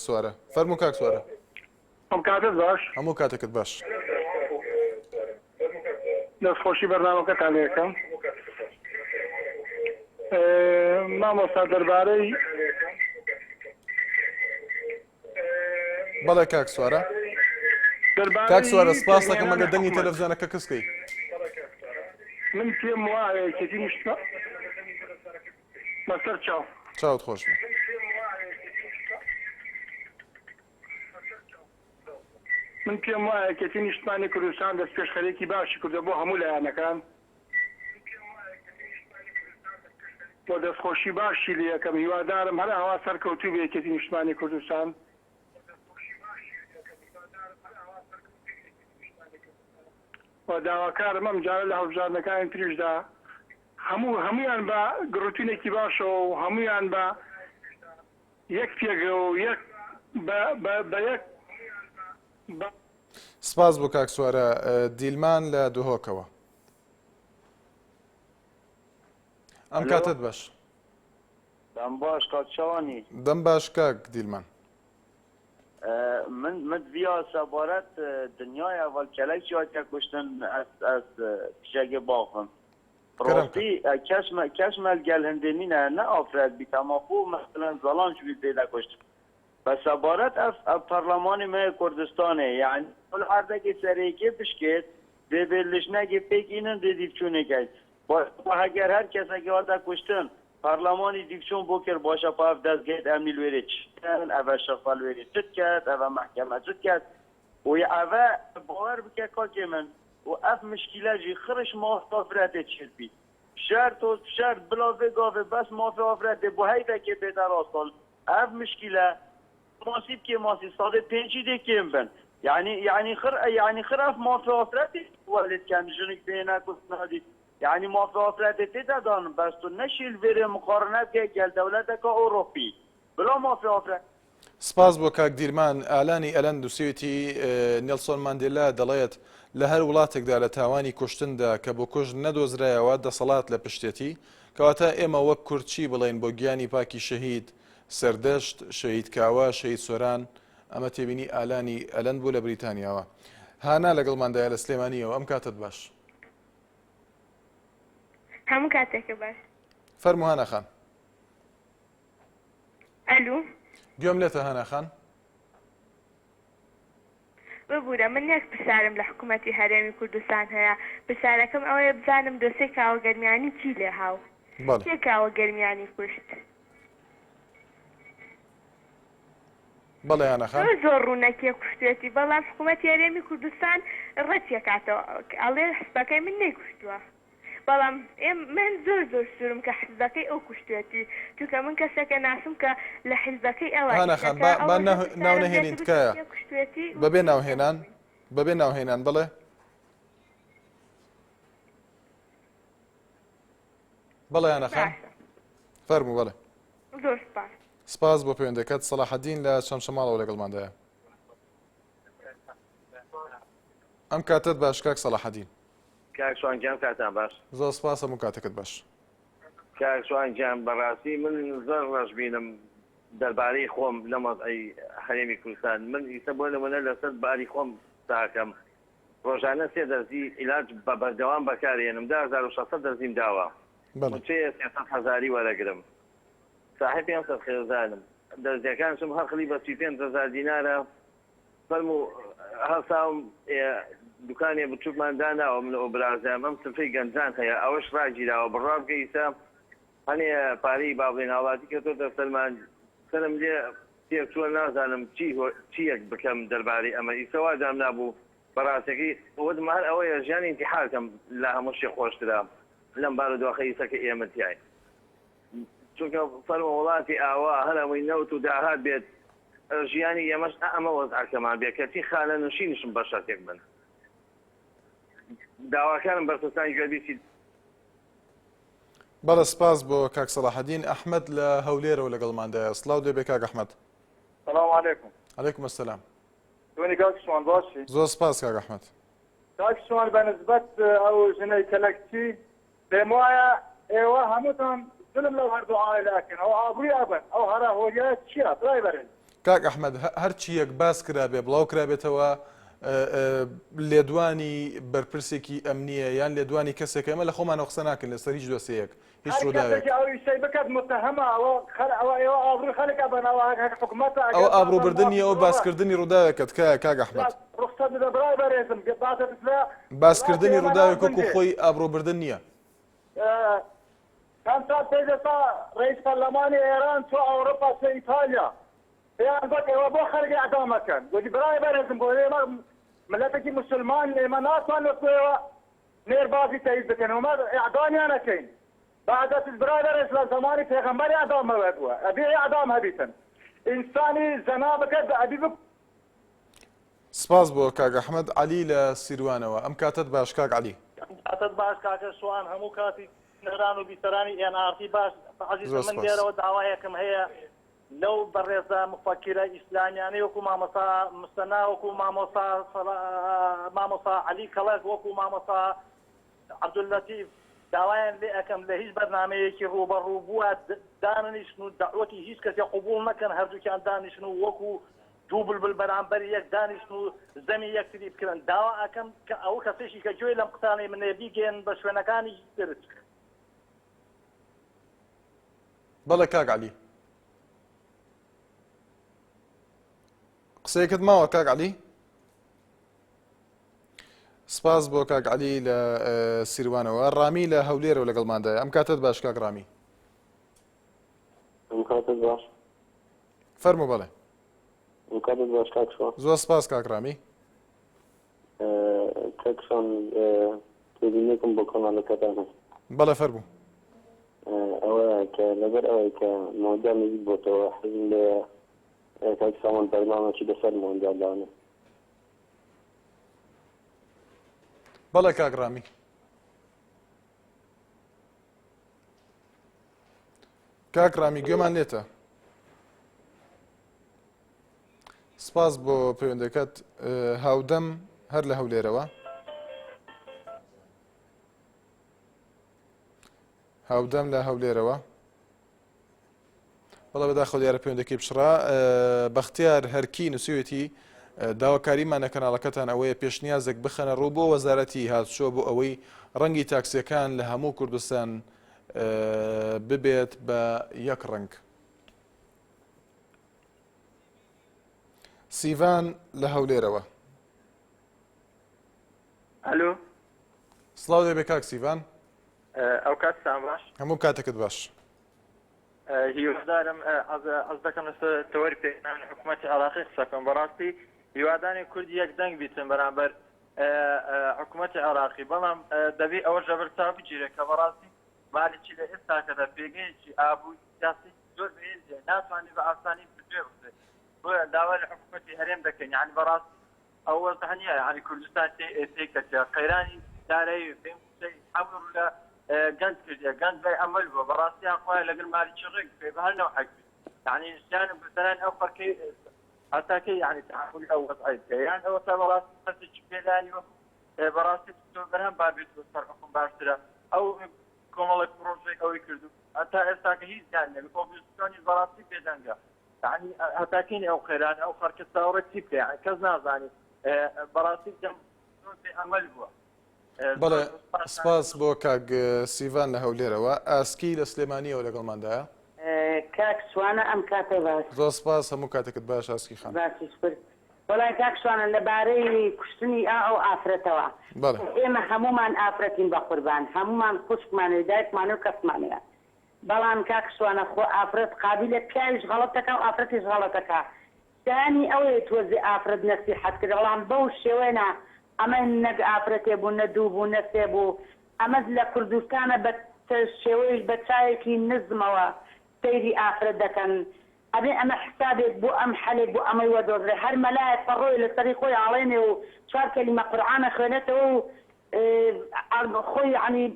سوارە فەرموو کاک سوارە. ئەم کاتت باش هەموو کاتێکت باش. دەستخۆشی بەرنامەکەتان لێ یەکەم. مامۆستا دەربارەی بەڵێ کاک سوارە. کاک سوارە سپاس دەکەم ئەگەر دەنگی تەلەڤیزیۆنەکە کەسکەی. من پێم وایە کەتی نیشتە بەسەر چاوت خۆش بێ. من پێم وایە کەتی نیشتمانی کوردستان دەست پێشخەرێکی باشی کردە بۆ هەموو لایەنەکان بۆ دەستخۆشی باشی لێ یەکەم هیوادارم هەر ئاوا سەرکەوتوو بێ کەتی نیشتمانی کوردستان و داواکارم ئەم جارە لە هەڵبژاردنەکانی تریشدا هەمویان بە گڕوتینێکی باشەوە و هەمویان بە یەک پێگەوە و یەک بە یەک سپاس بۆ کاک سوارە. دیلمان لە دوهۆکەوە. ئەم کاتت باش. دەم باش کاکچوانی. دەم باش کاک دیلمان. من via سەبارەت دنیای ئەڤەلکەلەی هاتیە کوشتن ئەس پیشەگە باخم. ڕاستی کەس مەلگەل هەندێنینە نە ئافرەت بیتەماخۆ مەسەلەن زەڵان شوی پێدا کوشت. بە سەبارەت ئەف پەرلەمانی مە کوردستانê یعنی هەردەکێ سەرێکێ پشکێت دەبێت لیژنەکێ پێکینن دێ دیفچوونێکەی. هەگەر هەر کەسێکی هاتە کوشتن پارلمانی دیکشون بۆ کرد باشە پاف دەستگەیت ئەمنی لێرە چکەن ئەڤە شەفا لێرە چت کرد ئەڤە مەحکەمە چت کرد و ئەڤە باوەر بکە کاکێ من و ئەف مشکیلەجی خرش ماف ئافرەتێ چێت بیت شەر تۆ شەر بلاوێ گاوێ بەس مافی ئافرەتێ بۆ هەیفەکێ بێتە ڕاستال ئەف مشکیلە ماسی بکێ ماسی سادە پێنجی دێکێم بن یعنی خر ئەف مافی ئافرەتێ وەلێت کەن ژنێک بێنە کوستنادی يعني موافقات تدان بس نشيل فيري مقارنات كال دولتك أوروبي بلا موافقات. سپاس بۆ کاک دیرمان. ئالانی ئەلەند دووسێتی نێلسۆن ماندێلا دەڵێت لە هەر وڵاتێکدا لە تاوانی کوشتندا کە بۆ کوژ نەدۆزرایەوە دەسەڵات لە پشتێتی کەواتە ئێمە وەک کورچی بڵێن بۆ گیانی پاکی شەهید سەردەشت شەهید کاوە شەهید سۆران ئەمە تێبینی ئالانی ئەلەند بوو لە بریتانیاوە. هانا لەگەڵماندایە لە سلێمانیەوە. ئەم کاتت باش. هەموو کاتێکە باش. فەرموو هانەخان. ئەلو گوێم لێتە هانەخان. ببوورە من یەک پرسیارم لە حکوومەتی هەرێمی کوردستان هەیە. پرسیارەکەم ئەوەیە بزانم دۆسێ کاوە گەرمیانی چی لێ هاو چێ کاوە گەرمیانی کوشت. بەڵێ هانەخان. زۆر ڕوونەکیە کوشتێتی بەڵام حکوومەتی هەرێمی کوردستان ڕەتیەکاتەوە ئەڵێ حسبەکەی من نەیکوشتووە. بەڵام من زۆر سوورم کە حیزبەکەی ئەو کوشتێتی چونکە من کەسێکە ناسم کە لە حیزبەکەی ئەوە ناو نەهێنین تکایە بەبێ ناوهێنان بڵێ. بەڵێ هانەخان فەرموو. بەڵێ زۆر سپاس. سپاس بۆ پەیوەندەکەت. سەلاحەدین لە شەمشەماڵەوە لەگەڵماندایە. ئەم کاتت باش کاک سەلاحەدین. کاکسوان گیان کاتان باش. زۆر سپاس هەموو کاتەکەت باش. کاکسوان گیان بەڕاستی من زۆر ڕەش بینم دەربارەی خۆم لە مەزعی هەرێمی کوردستان. من ئیسە بۆ نمونە لەسەر باری خۆم تاکەم ڕۆژانە 3 دەرزی عیلاج بە بەردەوام بەکارێنم 1600 دەرزیم داوە چێ 300,000 وەرەگرم صاحب 500 خێزانم دەرزیەکانشم هەر خلی بە 35,000 دینارە فەرموو هەساوم دوکانێ بچووکمان داناوە من ئۆبرازم ئەم سفەی گەنجان هەیە ئەوەش ڕاگیراوە بڕاب گەیسە هەنێ پارەی بابڵێن هاواتی کە تۆ دەسەلمان سەرم لێ تێچووە نازانم چیەک بکەم دەربارەی ئەمە ئیسەوا دام نابوو بەڕاستەکەی وەدم هەر ئەوەیە ژیانی ئینتیحارکەم لە هەموو شێ خۆشترا لەم بارودۆخە ئیسەکە ئێمە تیای چونکە فەرمە وڵاتی ئاوا هەرەوەی نەوت و داهات بێت ژیانی ئێمەش ئەمە وەزعەکەمان بێت کەچی خانە نووشینشم بە شەتێک بن داواکانم بەرپرسانی گوێبیسی. بەڵە سپاس بۆ کاک سەلاحەدین. ئەحمەد لە هەولێرەوە لەگەڵماندایە. سڵاو دەبێ کاک ئەحمەد. سەلام عەلەیکوم. عەلەیکوم ئەسسەلام. دوێنی کاک سوان باشی؟ زۆر سپاس کاک ئەحمەد. کاک سوان بەنسبەت ئەو ژنەی کەلەکچی پێم وایە ئێوە هەمووتان ظلم لەو هەردوو عائیلەکەن ئەو ئابرووی ئەبن ئەو هەرا هۆیە چییە برای بەرن. کاک ئەحمەد هەر چیەک باس کرابێ بڵاو کرابێتەوە لێدوانی بەرپرسێکی ئەمنیە یان لێدوانی کەسێک ئەمە لە خۆمانەوە قسە ناکەن لەسەر هیچ دۆسەیەک هیچ ڕووداوێک ئەوە ئابرووبردن نیە ئەوە باسکردنی ڕووداوێکت کایە کاک ئەحمەد باسکردنی ڕووداوێک وەکو خۆی ئابرووبردن نییە. ڕئیس پەرلەمانی ئێران چۆ ئەوروپا چۆ ئیتالیا پێیان گوت ئێوە بۆ خەڵکی ئەعدامەکەن گوتی برای بەرزم بۆ ئێمە ملەتێکی موسڵمان ئێمە ناتوانێت ئێوە نێربازی تەیید بکەن ومە ئیعدامیان ئەکەین بعدەتش برای بەرز لە زمانی پێغەمبەری ئەعدامەوە بووە ئەبێ ئیعدام هەبیتن ئینسانی زەنا بکرد بە ئەبی سپاس بۆ کاک ئەحمەد. عەلی لە سیروانەوە. ئەم کاتت باش کاک عەلی. کاتت باش کاکە سوان هەموو کاتی نێران و بیسەرانی NRT باش عزیز من لێرەوە داوایەکەم هەیە لەو بەڕێزە مفەکرە ئیسلامیانەی وەکو مامۆستا مستەنا وەکو مامۆستا عەلی کەڵک وەکو مامۆستا عەبدولەتیف داوایان لێ ئەەکەم لە هیچ بەرنامەیەکی ڕوبەڕوو بووە دانیشن و دەعوەتی هیچ کەسێ قبول نەکەن هەردووکیان دانیشن و وەکو دوو بلبل بەرامبەر یەک دانیشن و زەمی یەکتری بکردن داوا ئەەکەم کە ئەو کەسێکی کە گوێی لەم قسانەی منێ بیگەن بە شوێنەکانی تر. بەڵێ کاک عەلی قسەیەکت ماوە کاک عەلی؟ سپاس بۆ کاک عەلی لە سیروانەوە. ڕامی لە هەولێرەوە لەگەڵماندایە. ئەم کاتت باش کاک ڕامی. ئەم کاتت باش. فەرموو بەڵێ. ئەم کاتت باش کاک شوان. زۆر سپاس کاک ڕامی. کاک شوان تێبینێکم بۆ کۆناڵەکەتانە. بەڵێ فەرموو. ئەوەیە کە لەبەر ئەوەی کە مۆندیال نزیک بۆتەوە حەزم لێ کاک سامان بەرنامەکی لەسەر مۆندیال داوانێ. بەڵێ کاک ڕامی. کاک ڕامی گوێمان لێتە. سپاس بۆ پەیوەندەکەت. هاودەم هەر لە هەولێرەوە. هاودەم لە هەولێرەوە. بەڵێ بەداخەو دیارە پەیوەندەکەی بشڕا. بەختیار هەرکی نووسیوێتی داواکاریمانە کەناڵەکەتان ئەوەیە پێشنیازێک بخەنە ڕوو بۆ وەزارەتی هاتوچۆ بۆ ئەوەی ڕەنگی تاکسیەکان لە هەموو کوردستان ببێت بە یەک ڕەنگ. سیڤان لە هەولێرەوە. ئەلۆ سڵاو دەبێ کاک سیڤان. ئەو کاتتان باش. هەموو کاتێکت باش. هیوادارم ئەز دەکەم لەسەر تەوەری پێکانی حکوومەتی عێراقی قسەکەم. بەڕاستی هیوادانی کوردی یەک دەنگ بیتن بەرامبەر حکوومەتی عێراقی، بەڵام دەبێت ئەوە ژەبر تا بگیرێت کە بەڕاستی مالێکی لە ئێستاکەدا پێگەیەکی ئابووی سیاسی زۆر بەهێزیە ناتوانێت بە ئاسانی بگوێ بخرێت. بۆیە داوای لە حکوومەتی هەرێم دەکەین. یعنی بەڕاستی ئەوە هەنیە یعنی کوردستان تێکەچێ قەیرانی دارایی پێم حەور لە گەنج کردە گەنج بای ئەمەل بووە بەڕاستیان خۆیان لەگەڵ مالی چڕێک پێ بە هەر نەو حەکوی یعنی ژیان بەسەران ئەو فەرقی هەتاکەی یعنی تحمل ئەو وەزعیت یان ئەوە تا بەڕاستی قەسێکی پێدانیوە بەڕاستی تۆ بەرهەم بابێت بۆ سەر حکوم باشترە. ئەو کۆمەڵێک پرۆژێک ئەوەی کردو هەتا ئێستاکە هیچ زیان نەبێت ئۆپۆزیسیۆنی بەڕاستی پێدەنگە. یعنی هەتاکەین ئەو خێران ئەو خەرکە چاوەڕێک چی بکە یعنی کەس نازانێت بەڕاستی دەم پێ ئەمەل بووە. بەڵێ سپاس بۆ کاک سیڤان لە هەولێرەوە. ئاسکی لە سلێمانیەوە لەگەڵماندایە. کاک سوانە ئەم کاتە باش. زۆر سپاس هەموو کاتێکت باش ئاسکی خان. وەڵای کاک سوانە لەبارەی کوشتنی ئەو ئافرەتەوە ئێمە هەمومان ئافرەتین بە قوربان هەمومان خوشکمانێ دایکمان و کەسمانەیە، بەڵام کاک سوانە خۆ ئافرەت قابلە پیاویش غەڵەتەکە و ئافرەتیش غەڵەتەکە. دانی ئەوەیە تۆزی ئافرەت نەسیحەت کرد، بەڵام بەو شێوەیە ئەمە نەک ئافرەتێ بوو نەدوو بوو نەسێ بوو. ئەمە لە کوردستانە بە شێوەیەش بە چایەکی نزمەوە سەیری ئافرەت دەکەن. ئەبێ ئەمە حسابێک بۆ ئەم حەلێک بۆ ئەمەی وەدۆزرێ هەر مەلایەک فەڕۆی لەسەری خۆی ئاڵێنێ و چوار کەلیمە قورئانە خوێنێتەوە و خۆی ینی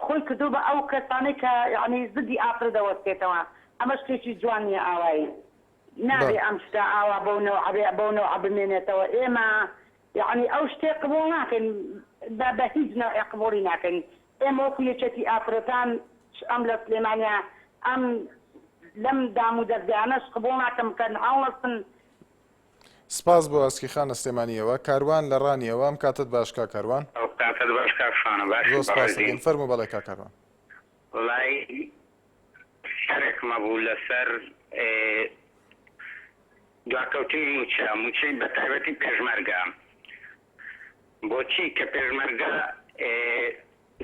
خۆی کردو بە ئەو کەسانەی کە ینی زدی ئافرەت دەوەستێتەوە. ئەمە شتێکی جوان نییە ئاوایی نابێ ئەم شتا ئاوا بەو نەوع بمێنێتەوە. ئێمە یعنی ئەو شتێک قبوڵ ناکەین بە هیچ نوعی قبوڵی ناکەین. ئێمە وەکو یەکێتی ئافرەتان ئەم لە سلێمانیا ئەم لەم دام و دەرزیانەش قبوڵ ناکەم کە هەڵەستن. سپاس بۆ ئاسکی خان لە سلێمانیەوە. کاروان لە ڕانیەوە. ئەم کاتت باش کا کاروان. ئەو کاتت باش کاکشانە باش. زۆر سپاس دەکەین. فەرموو بەڵێ کا کاروان. وڵای شارێکمە بوو لەسەر دواکەوتنی موچەی بە تایبەتی پێشمەرگە. بۆچی کە پێشمەرگە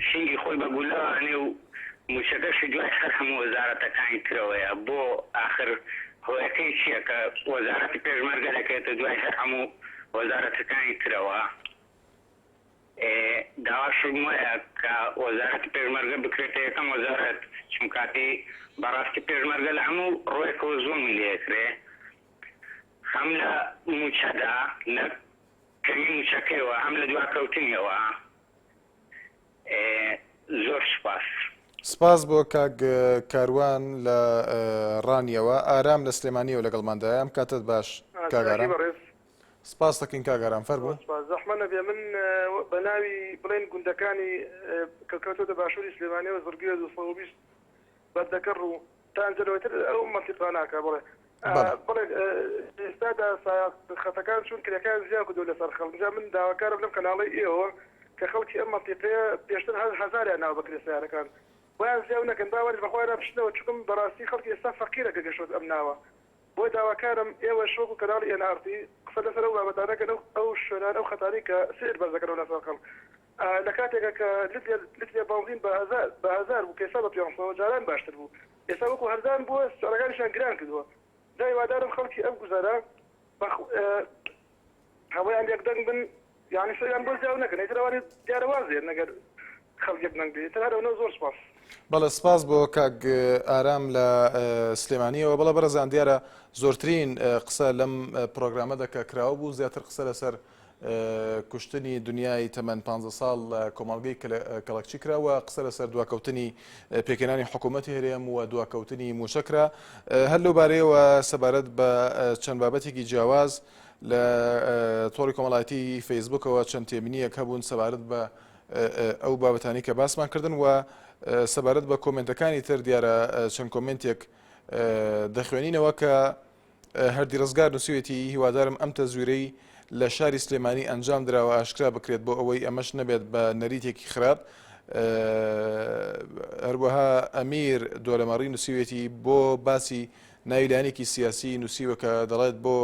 سینگی خۆی بە گولەوانێ و موچەکەشی دوای هەر هەموو وەزارەتەکانی کرەوەیە. بۆ آخر هۆیەکەی چییە کە وەزارەتی پێشمەرگە دەکەێتە دوای هەر هەموو وەزارەتەکانی کرەوە. داواشم وایە کە وەزارەتی پێشمەرگە بکرێتە یەکەم وەزارەت، چون کاتی بەڕاستی پێشمەرگە لە هەموو ڕۆیەکەوە زوڵمی لێکرێ، هەم لە موچەدا لە کەمی موچەکەیەوە هەم لە دواکەوتنیەوە. زۆر سپاس. سپاس بۆ کاک کاروان لە ڕانیەوە ئارام لە سلێمانیەوە لەگەڵماندایە ئەم کاتت باش کاگاران سپاس دەکەین کاگاران فەرموو زەحمە نەبێ من بە ناوی بڵێن گوندەکانی کەوتۆتە باشووری سلێمانیەوە زۆرگێ 220 بەردەکەڕ و تانجەرەوەتر ئەو مەنتیقا ناکە بڵێ بڵێ ئێستادا خەتەکان چون کرەکان زیاد کردو لەسەر خەڵک من داواکارم لەم کەناڵی ئێوە کە خەڵکی ئەم مەنتیقەیە پێشتر هەزاریان ناو بکرێ سیارەکان ویان زیاو نەکەن باوەری بەخوای ناپشتنەوە چکم بەڕاستی خەڵکی ئێستا فەقیرەکە گەشت ئەم ناوە بۆی داواکارم ئێوە شۆک و کەناڵی NRT قسە لەسەر ئەو بابەتانەکەن ئەو شوێنان ئەو خەتاری کە سێر بەرزەکەنەوە لەسەر خەڵک لە کاتێکە کە لترێ باوزین بە هەزار بوو کێسا بە 500 جاران باشتر بوو ئێستا وەکو هەردان بووە سوارەکانیشان گران کردووە جای وادارم خەڵکی ئەم گوزارە هەوایان یەکدەنگ بن یعنی سەریان بۆ زیاو نەکەن ئیترەوانی دیارەوازێ نەگەر خەڵک نەنگ بێت هەرەوە زۆر سپاس بەڵێ سپاس بۆ کاک ئارام لە سلێمانیەوە بەڵە بەرەزان دیارە زۆرترین قسە لەم پرۆگرامە دەکە کراوە بوو زیاتر قسە لەسەر کوشتنی دنیای تەمەەن 15 ساڵ لە کۆمەڵگەی کەڵکچی کراوە قسە لەسەر دواکەوتنی پێکێنانی حکوومەتی هەرێم و دواکەوتنی موشەکرا هەر لەو بارەیەوە سەبارەت بە چەند بابەتێکی جیاواز لە تۆڕی کۆمەڵایەتی فەیسبوکەوە چەند تێبینیەک هەبوون سەبارەت بە ئەو بابەتانی کە باسمان کردن و سەبارەت بە کۆمنتەکانی تر دیارە چەند کۆمنتێک دەخوێنینەوە کە هەردی ڕزگار نووسێتی هیوادارم ئەم تەزویرەی لە شاری سلێمانی ئەنجام درراوە ئاشکرا بکرێت بۆ ئەوەی ئەمەش نەبێت بە نەریتێکی خراپ هەروەها ئەمیر دۆلەمەڕی نووسێتی بۆ باسی ناویلانێکی سیاسی نووسیوە کە دەڵێت بۆ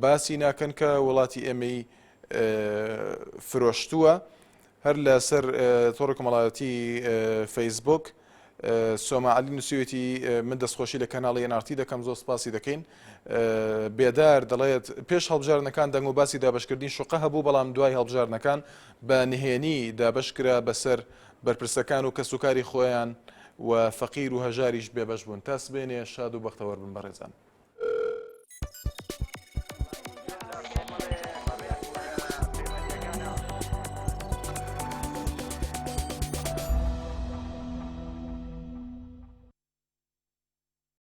باسی ناکەن کە وڵاتی ئێمەی فرۆشتووە هەر لەسەر تۆڕی کۆمەڵایەتی فەیسبوک سۆماعەلی نووسێتی من دەستخۆشی لە کەناڵی NRT دەکەم زۆر سپاسی دەکەین بێدار دەڵێت پێش هەڵبژارنەکان دەنگ و باسی دابشکردنی شوقە هەبوو بەڵام دوای هەڵبژارنەکان بە نهێنی دابشکرا بەسەر بەرپرسەکان و کەسوکاری خۆیان و فەقیر و هەژاریش بێبەش بوون تا سبێنێ شاد و بەختەوەر بن بەڕێزان.